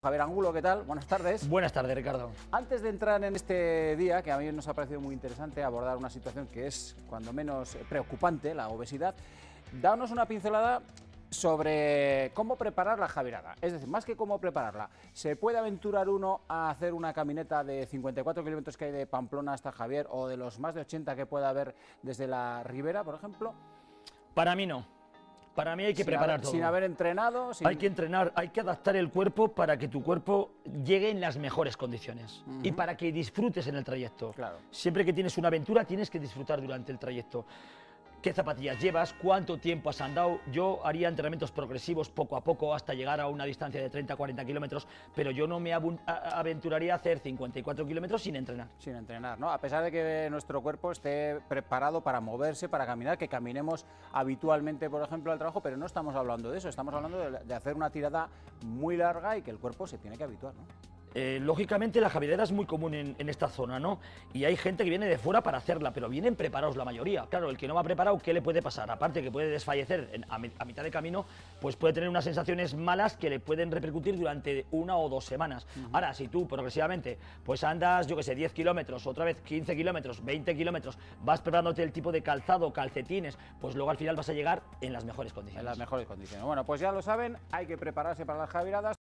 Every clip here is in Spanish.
Javier Angulo, ¿qué tal? Buenas tardes. Buenas tardes, Ricardo. Antes de entrar en este día, que a mí nos ha parecido muy interesante abordar una situación que es, cuando menos, preocupante, la obesidad, danos una pincelada sobre cómo preparar la javierada. Es decir, más que cómo prepararla, ¿se puede aventurar uno a hacer una camineta de 54 kilómetros que hay de Pamplona hasta Javier o de los más de 80 que pueda haber desde la Ribera, por ejemplo? Para mí no. Para mí hay que preparar todo. Sin haber entrenado. Hay que entrenar, hay que adaptar el cuerpo para que tu cuerpo llegue en las mejores condiciones y para que disfrutes en el trayecto. Claro. Siempre que tienes una aventura tienes que disfrutar durante el trayecto. ¿Qué zapatillas llevas? ¿Cuánto tiempo has andado? Yo haría entrenamientos progresivos poco a poco hasta llegar a una distancia de 30-40 kilómetros, pero yo no me aventuraría a hacer 54 kilómetros sin entrenar. Sin entrenar, ¿no? A pesar de que nuestro cuerpo esté preparado para moverse, para caminar, que caminemos habitualmente, por ejemplo, al trabajo, pero no estamos hablando de eso, estamos hablando de hacer una tirada muy larga y que el cuerpo se tiene que habituar, ¿no? Lógicamente la javierada es muy común en esta zona, ¿no? Y hay gente que viene de fuera para hacerla, pero vienen preparados la mayoría. Claro, el que no va preparado, ¿qué le puede pasar? Aparte que puede desfallecer a mitad de camino, pues puede tener unas sensaciones malas que le pueden repercutir durante 1 o 2 semanas. Ahora, si tú progresivamente pues andas, yo que sé, 10 kilómetros, otra vez 15 kilómetros, 20 kilómetros, vas preparándote el tipo de calzado, calcetines, pues luego al final vas a llegar en las mejores condiciones. En las mejores condiciones. Bueno, pues ya lo saben, hay que prepararse para las javieradas.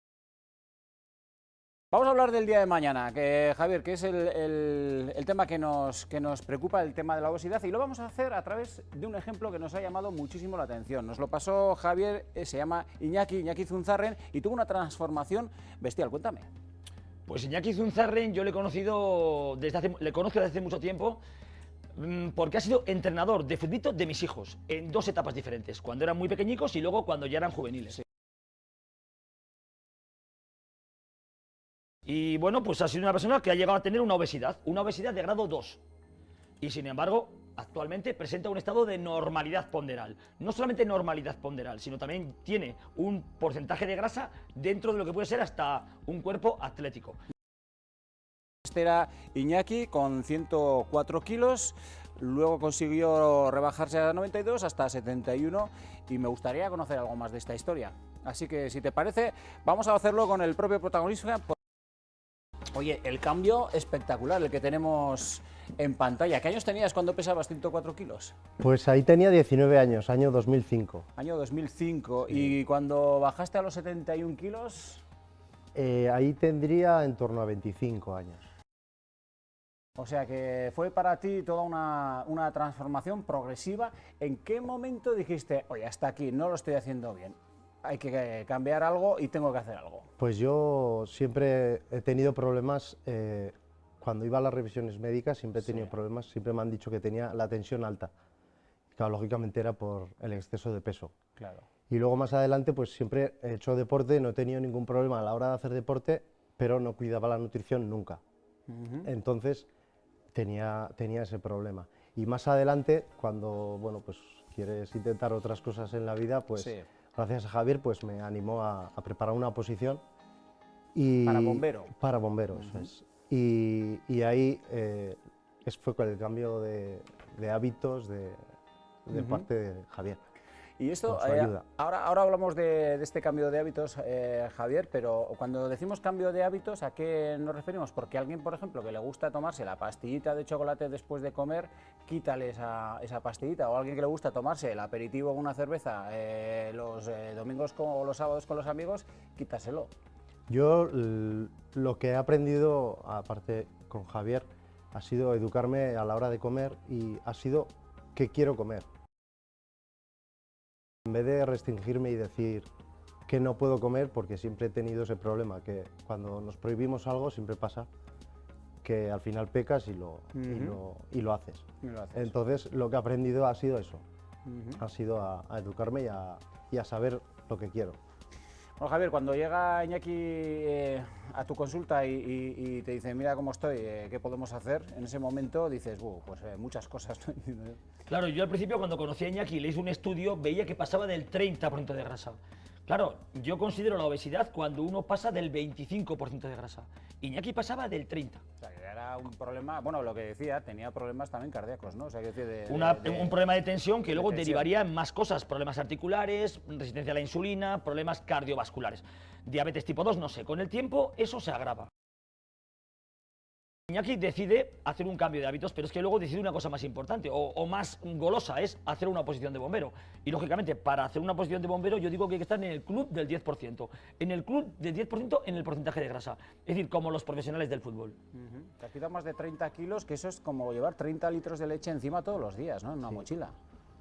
Vamos a hablar del día de mañana, Javier, que es el tema que nos preocupa, el tema de la obesidad, y lo vamos a hacer a través de un ejemplo que nos ha llamado muchísimo la atención. Nos lo pasó Javier, se llama Iñaki Zunzarren, y tuvo una transformación bestial. Cuéntame. Pues Iñaki Zunzarren yo le conozco desde hace mucho tiempo, porque ha sido entrenador de fútbol de mis hijos en 2 etapas diferentes, cuando eran muy pequeñicos y luego cuando ya eran juveniles. Sí. Y bueno, pues ha sido una persona que ha llegado a tener una obesidad de grado 2. Y sin embargo, actualmente presenta un estado de normalidad ponderal. No solamente normalidad ponderal, sino también tiene un porcentaje de grasa dentro de lo que puede ser hasta un cuerpo atlético. Este era Iñaki con 104 kilos, luego consiguió rebajarse a 92 hasta 71 y me gustaría conocer algo más de esta historia. Así que si te parece, vamos a hacerlo con el propio protagonista. Oye, el cambio espectacular, el que tenemos en pantalla. ¿Qué años tenías cuando pesabas 104 kilos? Pues ahí tenía 19 años, año 2005. Año 2005. ¿Y cuando bajaste a los 71 kilos? Ahí tendría en torno a 25 años. O sea que fue para ti toda una transformación progresiva. ¿En qué momento dijiste, oye, hasta aquí, no lo estoy haciendo bien? Hay que cambiar algo y tengo que hacer algo. Pues yo siempre he tenido problemas, cuando iba a las revisiones médicas siempre he tenido problemas, siempre me han dicho que tenía la tensión alta. Claro, lógicamente era por el exceso de peso. Claro. Y luego más adelante pues siempre he hecho deporte, no he tenido ningún problema a la hora de hacer deporte, pero no cuidaba la nutrición nunca. Entonces tenía ese problema. Y más adelante, cuando bueno, pues quieres intentar otras cosas en la vida, pues gracias a Javier pues me animó a preparar una oposición. Para bombero. Para bombero, eso es. Y ahí fue con el cambio de hábitos de parte de Javier. Y esto, con su ayuda. Ahora hablamos de este cambio de hábitos, Javier, pero cuando decimos cambio de hábitos, ¿a qué nos referimos? Porque alguien, por ejemplo, que le gusta tomarse la pastillita de chocolate después de comer, quítale esa pastillita, o alguien que le gusta tomarse el aperitivo con una cerveza los domingos o los sábados con los amigos, quítaselo. Yo lo que he aprendido, aparte con Javier, ha sido educarme a la hora de comer y ha sido qué quiero comer. En vez de restringirme y decir que no puedo comer, porque siempre he tenido ese problema, que cuando nos prohibimos algo siempre pasa que al final pecas y lo haces. Entonces lo que he aprendido ha sido eso, ha sido a educarme y a saber lo que quiero. Bueno, Javier, cuando llega Iñaki a tu consulta y te dice, mira cómo estoy, ¿qué podemos hacer? En ese momento dices, pues muchas cosas. Claro, yo al principio cuando conocí a Iñaki y le hice un estudio, veía que pasaba del 30% de grasa. Claro, yo considero la obesidad cuando uno pasa del 25% de grasa. Iñaki pasaba del 30%. O sea, que era un problema, bueno, lo que decía, tenía problemas también cardíacos, ¿no? O sea, que decir, Un problema de tensión que luego tensión. derivaría en más cosas, problemas articulares, resistencia a la insulina, problemas cardiovasculares. Diabetes tipo 2, no sé, con el tiempo eso se agrava. Iñaki decide hacer un cambio de hábitos, pero es que luego decide una cosa más importante o más golosa, es hacer una oposición de bombero. Y lógicamente, para hacer una oposición de bombero, yo digo que hay que estar en el club del 10%. En el club del 10% en el porcentaje de grasa. Es decir, como los profesionales del fútbol. Te has quitado más de 30 kilos, que eso es como llevar 30 litros de leche encima todos los días, ¿no? En una mochila.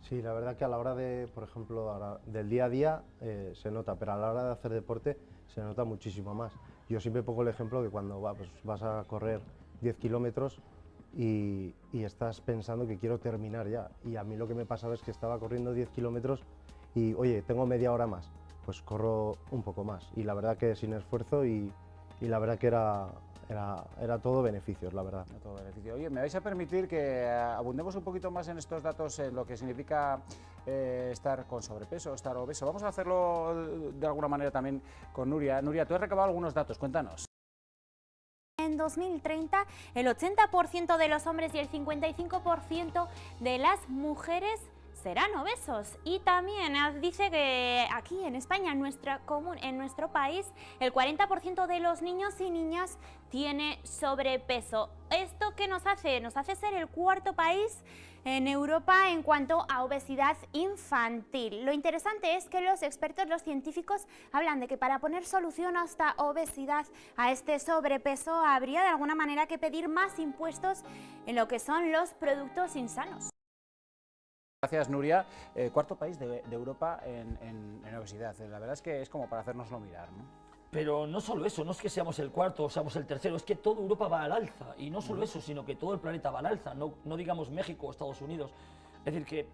Sí, la verdad que a la hora de, por ejemplo, ahora, del día a día se nota, pero a la hora de hacer deporte se nota muchísimo más. Yo siempre pongo el ejemplo que cuando pues, vas a correr 10 kilómetros y estás pensando que quiero terminar ya. Y a mí lo que me pasaba es que estaba corriendo 10 kilómetros y, oye, tengo media hora más, pues corro un poco más. Y la verdad que sin esfuerzo y la verdad que era todo beneficios, la verdad. Todo beneficio. Oye, ¿me vais a permitir que abundemos un poquito más en estos datos, en lo que significa estar con sobrepeso, estar obeso? Vamos a hacerlo de alguna manera también con Nuria. Nuria, tú has recabado algunos datos, cuéntanos. En 2030, el 80% de los hombres y el 55% de las mujeres serán obesos. Y también dice que aquí en España, en nuestro país, el 40% de los niños y niñas tiene sobrepeso. ¿Esto qué nos hace? Nos hace ser el cuarto país en Europa en cuanto a obesidad infantil. Lo interesante es que los expertos, los científicos, hablan de que para poner solución a esta obesidad, a este sobrepeso, habría de alguna manera que pedir más impuestos en lo que son los productos insanos. Gracias, Nuria. Cuarto país de Europa en obesidad. La verdad es que es como para hacérnoslo mirar, ¿no? Pero no solo eso, no es que seamos el cuarto o seamos el tercero, es que toda Europa va al alza. Y no solo eso, sino que todo el planeta va al alza, no digamos México o Estados Unidos. Es decir, que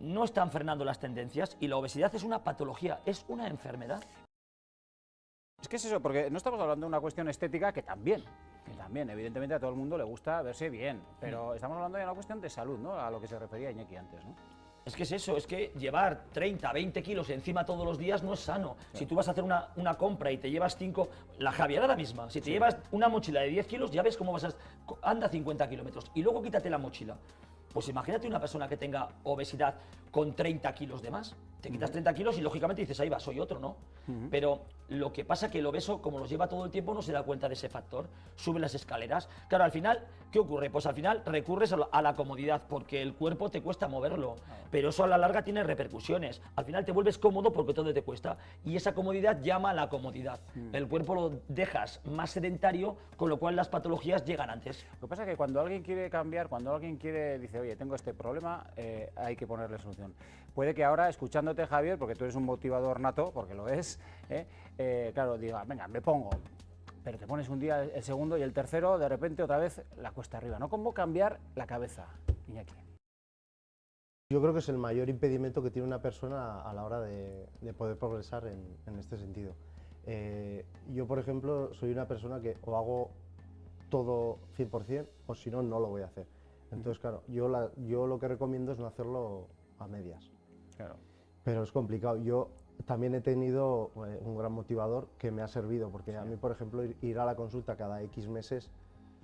no están frenando las tendencias y la obesidad es una patología, es una enfermedad. Es que es eso, porque no estamos hablando de una cuestión estética que también, evidentemente a todo el mundo le gusta verse bien, pero estamos hablando de una cuestión de salud, ¿no? A lo que se refería Iñaki antes, ¿no? Es que es eso, es que llevar 30, 20 kilos encima todos los días no es sano. Sí. Si tú vas a hacer una compra y te llevas 5, la javierada misma, si te llevas una mochila de 10 kilos, ya ves cómo vas a... anda 50 kilómetros y luego quítate la mochila. Pues imagínate una persona que tenga obesidad con 30 kilos de más. Te quitas 30 kilos y lógicamente dices, ahí va, soy otro, ¿no? Pero lo que pasa es que el obeso, como los lleva todo el tiempo, no se da cuenta de ese factor. Sube las escaleras. Claro, al final, ¿qué ocurre? Pues al final recurres a la comodidad, porque el cuerpo te cuesta moverlo. Pero eso a la larga tiene repercusiones. Al final te vuelves cómodo porque todo te cuesta. Y esa comodidad llama a la comodidad. El cuerpo lo dejas más sedentario, con lo cual las patologías llegan antes. Lo que pasa es que cuando alguien quiere cambiar, cuando alguien dice, oye, tengo este problema, hay que ponerle solución. Puede que ahora, escuchándote, Javier, porque tú eres un motivador nato, porque lo es, claro, diga, venga, me pongo, pero te pones un día el segundo y el tercero, de repente otra vez la cuesta arriba, ¿no? ¿Cómo cambiar la cabeza, Iñaki? Yo creo que es el mayor impedimento que tiene una persona a la hora de poder progresar en este sentido. Yo, por ejemplo, soy una persona que o hago todo 100% o si no, no lo voy a hacer. Entonces, claro, yo lo que recomiendo es no hacerlo a medias. Claro. Pero es complicado. Yo también he tenido un gran motivador que me ha servido, porque a mí, por ejemplo, ir a la consulta cada X meses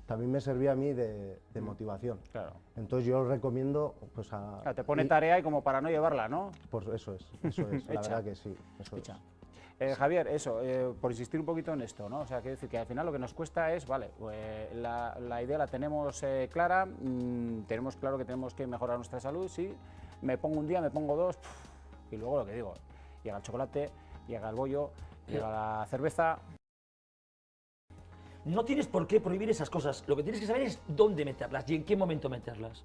también me servía a mí de motivación. Claro. Entonces yo recomiendo pues te pone tarea y como para no llevarla, ¿no? Pues eso es, la verdad que sí, eso es. Javier, eso, por insistir un poquito en esto, ¿no? O sea, quiero decir que al final lo que nos cuesta es, vale, pues la idea la tenemos clara, tenemos claro que tenemos que mejorar nuestra salud, sí, me pongo un día, me pongo dos, y luego lo que digo, llega el chocolate, llega el bollo, llega la cerveza. No tienes por qué prohibir esas cosas, lo que tienes que saber es dónde meterlas y en qué momento meterlas.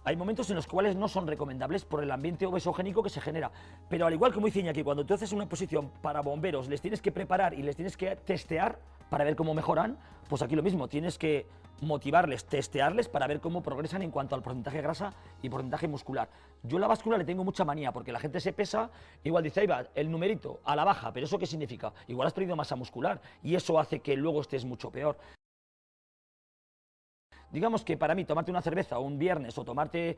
Hay momentos en los cuales no son recomendables por el ambiente obesogénico que se genera, pero al igual como dice Iñaki, cuando tú haces una posición para bomberos, les tienes que preparar y les tienes que testear para ver cómo mejoran, pues aquí lo mismo, tienes que motivarles, testearles para ver cómo progresan en cuanto al porcentaje de grasa y porcentaje muscular. Yo a la báscula le tengo mucha manía porque la gente se pesa, igual dice, ahí va, el numerito a la baja, pero ¿eso qué significa? Igual has perdido masa muscular y eso hace que luego estés mucho peor. Digamos que para mí tomarte una cerveza un viernes o tomarte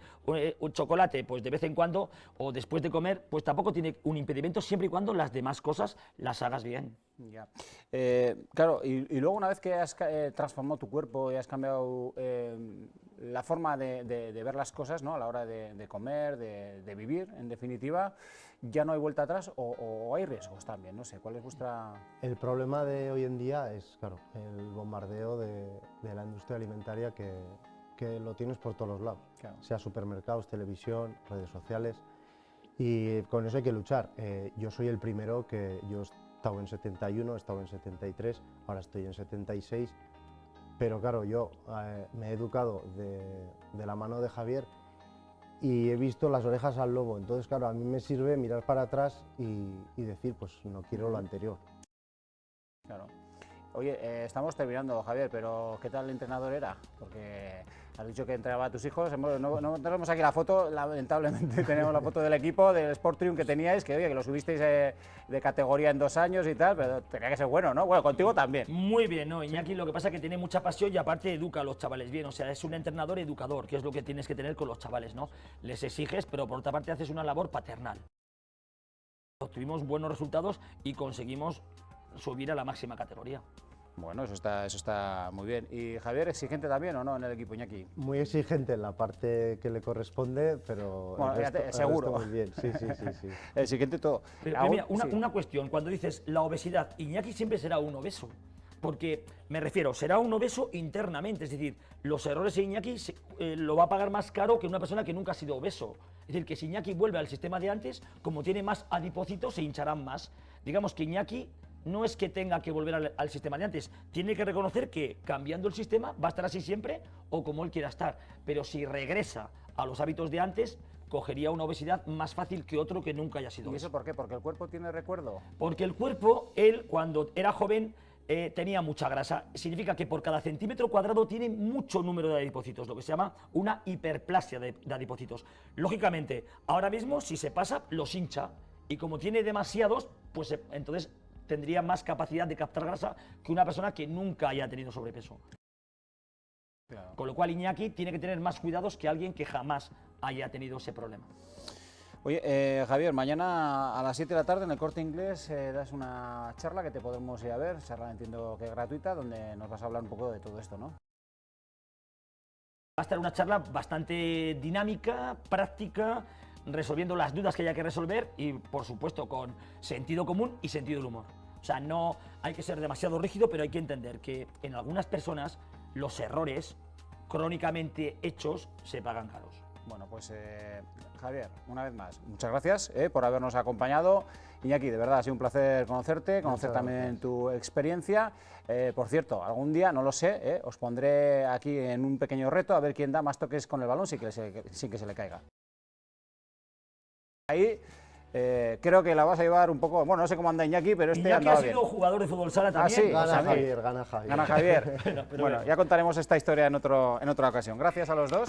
un chocolate pues de vez en cuando o después de comer, pues tampoco tiene un impedimento siempre y cuando las demás cosas las hagas bien. Ya. Claro, y luego una vez que has transformado tu cuerpo y has cambiado la forma de ver las cosas, ¿no? A la hora de comer, de vivir, en definitiva, ¿ya no hay vuelta atrás o hay riesgos también? No sé, ¿cuál es vuestra...? El problema de hoy en día es, claro, el bombardeo de la industria alimentaria que lo tienes por todos los lados, Claro. sea supermercados, televisión, redes sociales, y con eso hay que luchar. Yo soy el primero que yo he estado en 71, he estado en 73, ahora estoy en 76, pero claro, yo me he educado de la mano de Javier y he visto las orejas al lobo, entonces claro, a mí me sirve mirar para atrás y decir, pues no quiero lo anterior. Claro. Oye, estamos terminando, Javier, pero ¿qué tal el entrenador era? Porque has dicho que entrenaba a tus hijos, no tenemos aquí la foto, lamentablemente tenemos la foto del equipo, del Sport Triumph que teníais, que oye, que lo subisteis de categoría en 2 años y tal, pero tenía que ser bueno, ¿no? Bueno, contigo también. Muy bien, ¿no? Iñaki lo que pasa es que tiene mucha pasión y aparte educa a los chavales bien, o sea, es un entrenador educador, que es lo que tienes que tener con los chavales, ¿no? Les exiges, pero por otra parte haces una labor paternal. Obtuvimos buenos resultados y conseguimos subir a la máxima categoría. Bueno, eso está muy bien. ¿Y Javier, exigente también o no en el equipo, Iñaki? Muy exigente en la parte que le corresponde, pero Bueno, el resto, seguro. el resto muy bien, sí. Exigente todo. Pero mira, sí. una cuestión, cuando dices la obesidad, Iñaki siempre será un obeso. Porque, me refiero, será un obeso internamente, es decir, los errores de Iñaki lo va a pagar más caro que una persona que nunca ha sido obeso. Es decir, que si Iñaki vuelve al sistema de antes, como tiene más adipocitos, se hincharán más. Digamos que Iñaki no es que tenga que volver al sistema de antes, tiene que reconocer que cambiando el sistema va a estar así siempre o como él quiera estar. Pero si regresa a los hábitos de antes, cogería una obesidad más fácil que otro que nunca haya sido ¿Y obeso. eso por qué? ¿Porque el cuerpo tiene recuerdo? Porque el cuerpo, él cuando era joven tenía mucha grasa. Significa que por cada centímetro cuadrado tiene mucho número de adipocitos, lo que se llama una hiperplasia de adipocitos. Lógicamente, ahora mismo si se pasa, los hincha. Y como tiene demasiados, pues entonces tendría más capacidad de captar grasa que una persona que nunca haya tenido sobrepeso. Claro. Con lo cual Iñaki tiene que tener más cuidados que alguien que jamás haya tenido ese problema. Oye, Javier, mañana a las 7 de la tarde en el Corte Inglés das una charla que te podremos ir a ver, charla entiendo que es gratuita, donde nos vas a hablar un poco de todo esto, ¿no? Va a estar una charla bastante dinámica, práctica, resolviendo las dudas que haya que resolver y, por supuesto, con sentido común y sentido del humor. O sea, no hay que ser demasiado rígido, pero hay que entender que en algunas personas los errores crónicamente hechos se pagan caros. Bueno, pues Javier, una vez más, muchas gracias por habernos acompañado. Iñaki, de verdad, ha sido un placer conocerte, conocer también tu experiencia. Por cierto, algún día, no lo sé, os pondré aquí en un pequeño reto a ver quién da más toques con el balón sin que se le caiga. Ahí creo que la vas a llevar un poco, bueno, no sé cómo anda Iñaki, pero este Iñaki andaba ha sido bien. jugador de fútbol sala también. Sí, Gana también. Javier, gana Javier. Gana Javier. Pero Bueno, ya contaremos esta historia en otra ocasión. Gracias a los dos.